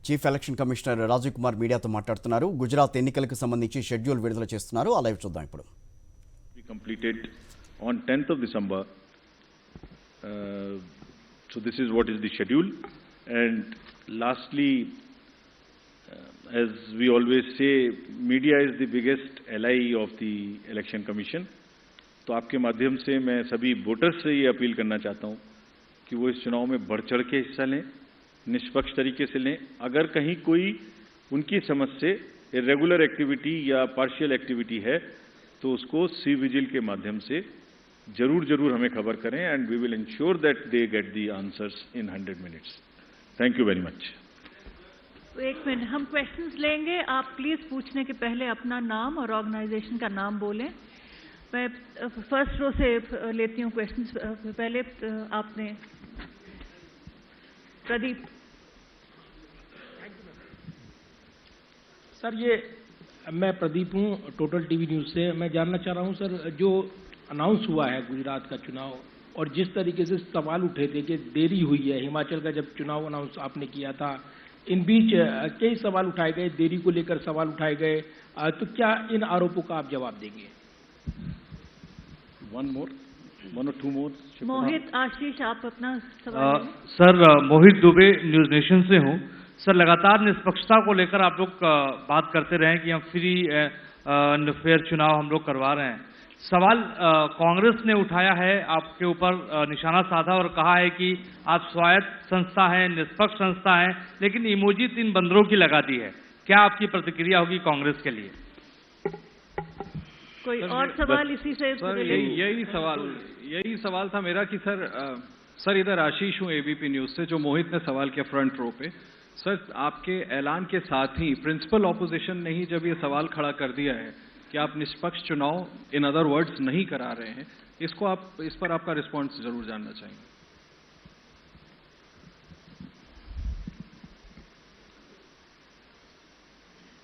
Chief election commissioner Rajiv Kumar మీడియాతో మాట్లాడుతున్నారు. గుజరాత్ ఎన్నికలకు సంబంధించి షెడ్యూల్ విడుదల చేస్తున్నారు. ఆ లైవ్ చూద్దాం ఇప్పుడు. We completed on 10th of December. So this is what is the schedule. And lastly, as we always say, media is the biggest ally of the election commission. तो आपके माध्यम से मैं सभी वोटर्स से ये अपील करना चाहता हूँ कि वो इस चुनाव में बढ़ चढ़ के हिस्सा लें, निष्पक्ष तरीके से लें. अगर कहीं कोई उनकी समझ से इरेगुलर एक्टिविटी या पार्शियल एक्टिविटी है तो उसको सी विजिल के माध्यम से जरूर हमें खबर करें and we will ensure that they get the answers in 100 minutes. Thank you very much. एक मिनट, हम क्वेश्चंस लेंगे. आप प्लीज पूछने के पहले अपना नाम और ऑर्गेनाइजेशन का नाम बोलें. मैं फर्स्ट रो से लेती हूँ क्वेश्चंस. पहले आपने प्रदीप. सर, ये मैं प्रदीप हूँ, टोटल टीवी न्यूज़ से. मैं जानना चाह रहा हूँ सर, जो अनाउंस हुआ है गुजरात का चुनाव और जिस तरीके से सवाल उठे थे कि देरी हुई है, हिमाचल का जब चुनाव अनाउंस आपने किया था, इन बीच कई सवाल उठाए गए, देरी को लेकर सवाल उठाए गए, तो क्या इन आरोपों का आप जवाब देंगे? one or two more. मोहित, आशीष, आप अपना सवाल. सर, मोहित दुबे, न्यूज नेशन से हूँ. सर, लगातार निष्पक्षता को लेकर आप लोग बात करते रहे कि हम फ्री एंड फेयर चुनाव हम लोग करवा रहे हैं. सवाल कांग्रेस ने उठाया है, आपके ऊपर निशाना साधा और कहा है कि आप स्वायत्त संस्था हैं, निष्पक्ष संस्था हैं, लेकिन इमोजी 3 बंदरों की लगा दी है. क्या आपकी प्रतिक्रिया होगी कांग्रेस के लिए? कोई और सवाल इसी से? सर, यही सवाल था मेरा कि सर इधर आशीष हूँ एबीपी न्यूज से. जो मोहित ने सवाल किया फ्रंट रो पे, सर आपके ऐलान के साथ ही प्रिंसिपल ऑपोजिशन ने ही जब ये सवाल खड़ा कर दिया है कि आप निष्पक्ष चुनाव इन अदर वर्ड्स नहीं करा रहे हैं, इस पर आपका रिस्पॉन्स जरूर जानना चाहेंगे.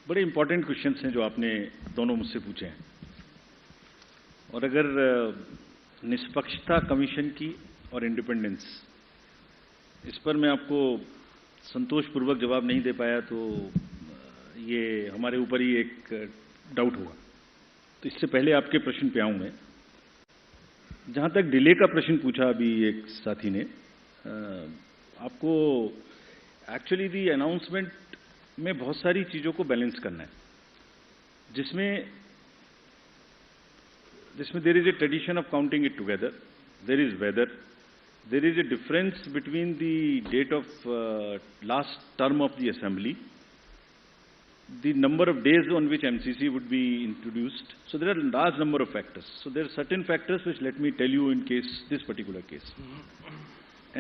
बड़े इंपॉर्टेंट क्वेश्चंस हैं जो आपने दोनों मुझसे पूछे हैं. और अगर निष्पक्षता कमीशन की और इंडिपेंडेंस, इस पर मैं आपको संतोषपूर्वक जवाब नहीं दे पाया तो ये हमारे ऊपर ही एक डाउट हुआ. तो इससे पहले आपके प्रश्न पे आऊं मैं. जहां तक डिले का प्रश्न पूछा अभी एक साथी ने, आपको एक्चुअली दी अनाउंसमेंट में बहुत सारी चीजों को बैलेंस करना है, जिसमें there is a tradition of counting it together. There is weather. There is a difference between the date of last term of the assembly, the number of days on which MCC would be introduced. So there are a large number of factors. So there are certain factors which let me tell you in case, this particular case.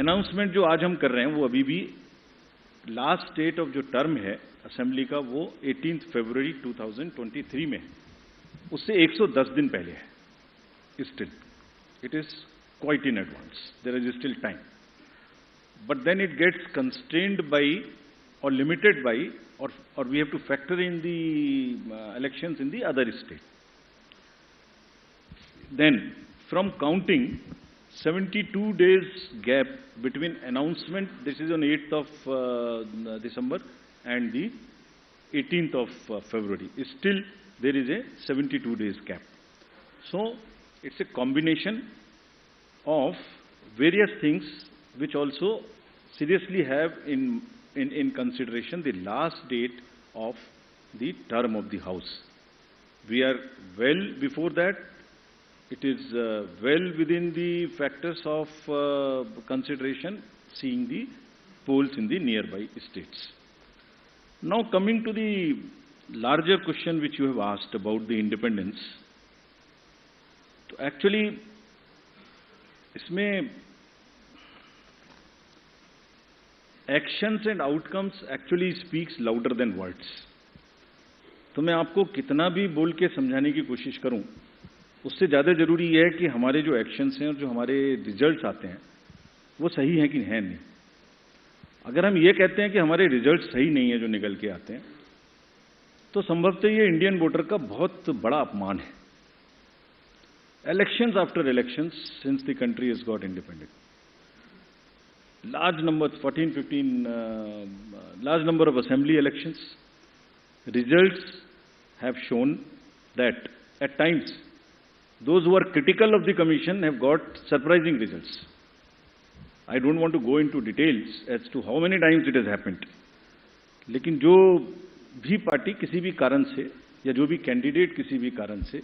Announcement जो आज हम कर रहे हैं वो अभी भी last date of जो टर्म है असेंबली का वो 18th February 2023 में है. उससे 110 दिन पहले है. Still, it is quite in advance. There is still time. But then it gets constrained by or limited by or we have to factor in the elections in the other state. Then from counting 72 days gap between announcement, this is on 8th of December and the 18th of February. Still there is a 72 days gap. So it's a combination of various things which also seriously have in consideration the last date of the term of the House. We are well before that. It is well within the factors of consideration, seeing the polls in the nearby states. Now coming to the larger question which you have asked about the independence. तो actually इसमें actions and outcomes actually speaks louder than words. तो मैं आपको कितना भी बोल के समझाने की कोशिश करूं, उससे ज्यादा जरूरी यह है कि हमारे जो एक्शंस हैं और जो हमारे रिजल्ट्स आते हैं वो सही हैं कि हैं नहीं. अगर हम ये कहते हैं कि हमारे रिजल्ट सही नहीं है जो निकल के आते हैं, तो संभवतः ये इंडियन वोटर का बहुत बड़ा अपमान है. Elections after elections since the country has got independent, large number, 14, 15, large number of assembly elections. Results have shown that at times those who are critical of the commission have got surprising results. I don't want to go into details as to how many times it has happened. लेकिन जो भी party किसी भी कारण से या जो भी कैंडिडेट किसी भी कारण से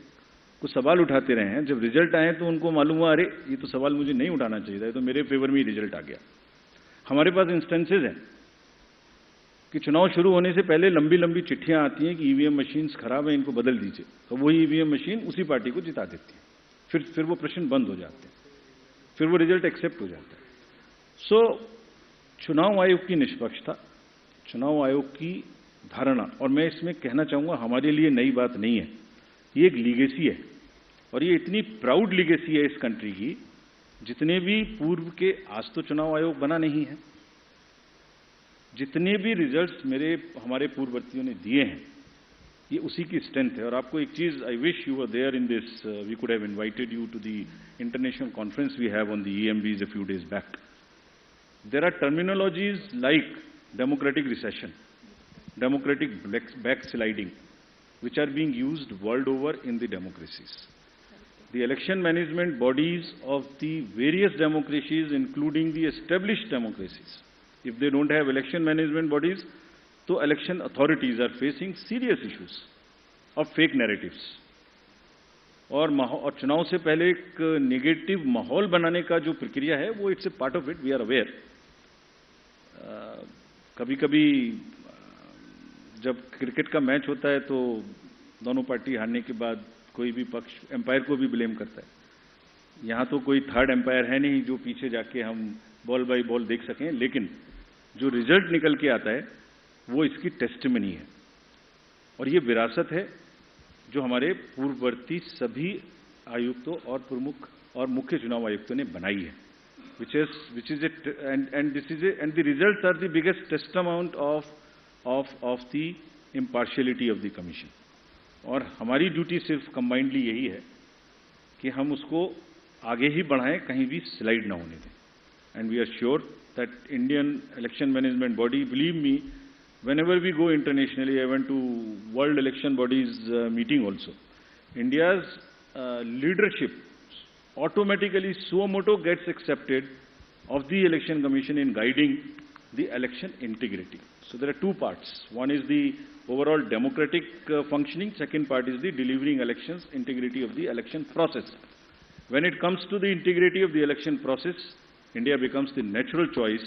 कुछ सवाल उठाते रहे हैं, जब रिजल्ट आए तो उनको मालूम हुआ अरे ये तो सवाल मुझे नहीं उठाना चाहिए था, ये तो मेरे फेवर में ही रिजल्ट आ गया। हमारे पास इंस्टेंसेज हैं कि चुनाव शुरू होने से पहले लंबी लंबी चिट्ठियां आती हैं कि ईवीएम मशीन्स खराब है, इनको बदल दीजिए, तो वही ईवीएम मशीन उसी पार्टी को जिता देती है। फिर वो प्रश्न बंद हो जाते हैं, फिर वो रिजल्ट एक्सेप्ट हो जाता है। सो चुनाव आयोग की निष्पक्षता, चुनाव आयोग की धारणा, और मैं इसमें कहना चाहूंगा हमारे लिए नई बात नहीं है, ये एक लीगेसी है और ये इतनी प्राउड लीगेसी है इस कंट्री की, जितने भी पूर्व के, आज तो चुनाव आयोग बना नहीं है, जितने भी रिजल्ट्स हमारे पूर्ववर्तियों ने दिए हैं ये उसी की स्ट्रेंथ है। और आपको एक चीज, I wish you were there in this, we could have invited you to the international conference we have on the EMBs a few days back. There are terminologies like democratic recession, democratic backsliding, which are being used world over in the democracies. The election management bodies of the various democracies, including the established democracies, if they don't have election management bodies, तो election authorities are facing serious issues of fake narratives. और चुनाव से पहले एक negative माहौल बनाने का जो प्रक्रिया है वो it's a part of it, we are aware. कभी कभी जब क्रिकेट का मैच होता है तो दोनों पार्टी हारने के बाद कोई भी पक्ष एम्पायर को भी ब्लेम करता है। यहाँ तो कोई थर्ड एम्पायर है नहीं जो पीछे जाके हम बॉल बाय बॉल देख सकें, लेकिन जो रिजल्ट निकल के आता है वो इसकी टेस्टिमनी है और ये विरासत है जो हमारे पूर्ववर्ती सभी आयुक्तों और प्रमुख और मुख्य चुनाव आयुक्तों ने बनाई है, which is it, and the results are the biggest testament of the impartiality of the commission. और हमारी ड्यूटी सिर्फ कंबाइंडली यही है कि हम उसको आगे ही बढ़ाएं, कहीं भी स्लाइड ना होने दें। And we are sure that Indian election management body, believe me, whenever we go internationally, I went to World Election Bodies meeting also, India's leadership automatically suo motu gets accepted of the Election Commission in guiding the election integrity. So there are two parts. One is the overall democratic functioning. Second part is the delivering elections, integrity of the election process. When it comes to the integrity of the election process, India becomes the natural choice,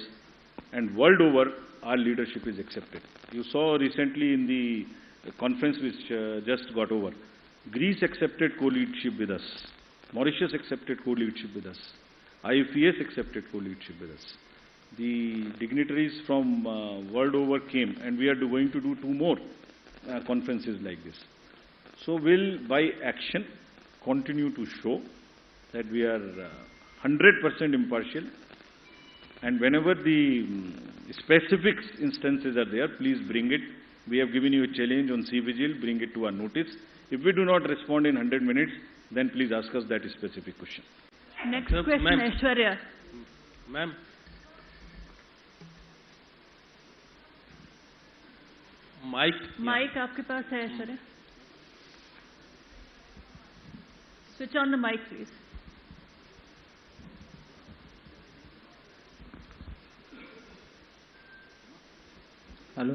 and world over, our leadership is accepted. You saw recently in the conference which just got over, Greece accepted co-leadership with us. Mauritius accepted co-leadership with us. IFES accepted co-leadership with us. The dignitaries from world over came, and we are going to do 2 more conferences like this. So we'll, by action, continue to show that we are 100% impartial, and whenever the specific instances are there, please bring it. We have given you a challenge on CVGIL, bring it to our notice. If we do not respond in 100 minutes, then please ask us that specific question. Next question, Aishwarya. Ma'am. Mic आपके पास है Aishwarya. Switch on the mic, please. Hello.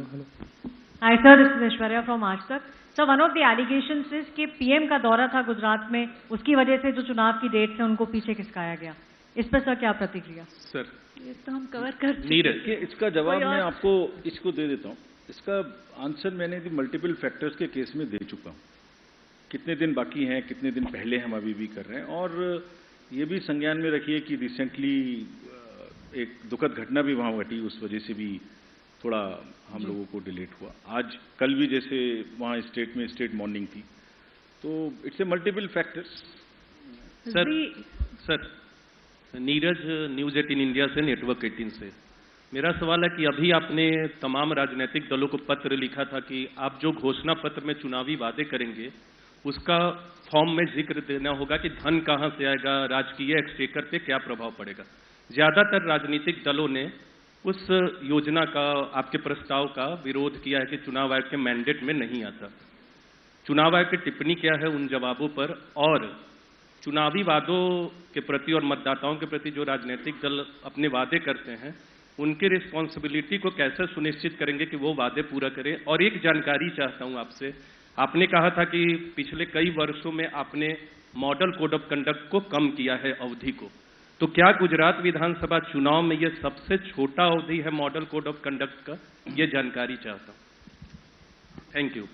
Hi sir, this is Aishwarya from Aaj Tak. So one of the allegations is कि PM का दौरा था गुजरात में, उसकी वजह से जो चुनाव की डेट है उनको पीछे खिसकाया गया. इस पर सर क्या प्रतिक्रिया? सर, ये तो हम कवर कर चुके हैं. इसका जवाब मैं आपको इसको दे देता हूँ. इसका आंसर मैंने मल्टीपल फैक्टर्स के केस में दे चुका हूँ. कितने दिन बाकी हैं, कितने दिन पहले हम अभी भी कर रहे हैं. और ये भी संज्ञान में रखिए कि रिसेंटली एक दुखद घटना भी वहाँ घटी, उस वजह से भी थोड़ा हम लोगों को डिलेट हुआ. आज कल भी जैसे वहाँ स्टेट में स्टेट मॉर्निंग थी, तो it's a multiple factors. Sir Neeraj, news 18 India से, नेटवर्क 18 से. मेरा सवाल है कि अभी आपने तमाम राजनीतिक दलों को पत्र लिखा था कि आप जो घोषणा पत्र में चुनावी वादे करेंगे उसका फॉर्म में जिक्र देना होगा कि धन कहां से आएगा, राजकीय एक्सचेकर पे क्या प्रभाव पड़ेगा. ज्यादातर राजनीतिक दलों ने उस योजना का, आपके प्रस्ताव का विरोध किया है कि चुनाव आयोग के मैंडेट में नहीं आता। चुनाव आयोग की टिप्पणी क्या है उन जवाबों पर, और चुनावी वादों के प्रति और मतदाताओं के प्रति जो राजनीतिक दल अपने वादे करते हैं उनकी रिस्पॉन्सिबिलिटी को कैसे सुनिश्चित करेंगे कि वो वादे पूरा करें। और एक जानकारी चाहता हूं आपसे, आपने कहा था कि पिछले कई वर्षों में आपने मॉडल कोड ऑफ कंडक्ट को कम किया है अवधि को, तो क्या गुजरात विधानसभा चुनाव में यह सबसे छोटा अवधि है मॉडल कोड ऑफ कंडक्ट का? ये जानकारी चाहता हूं। Thank you.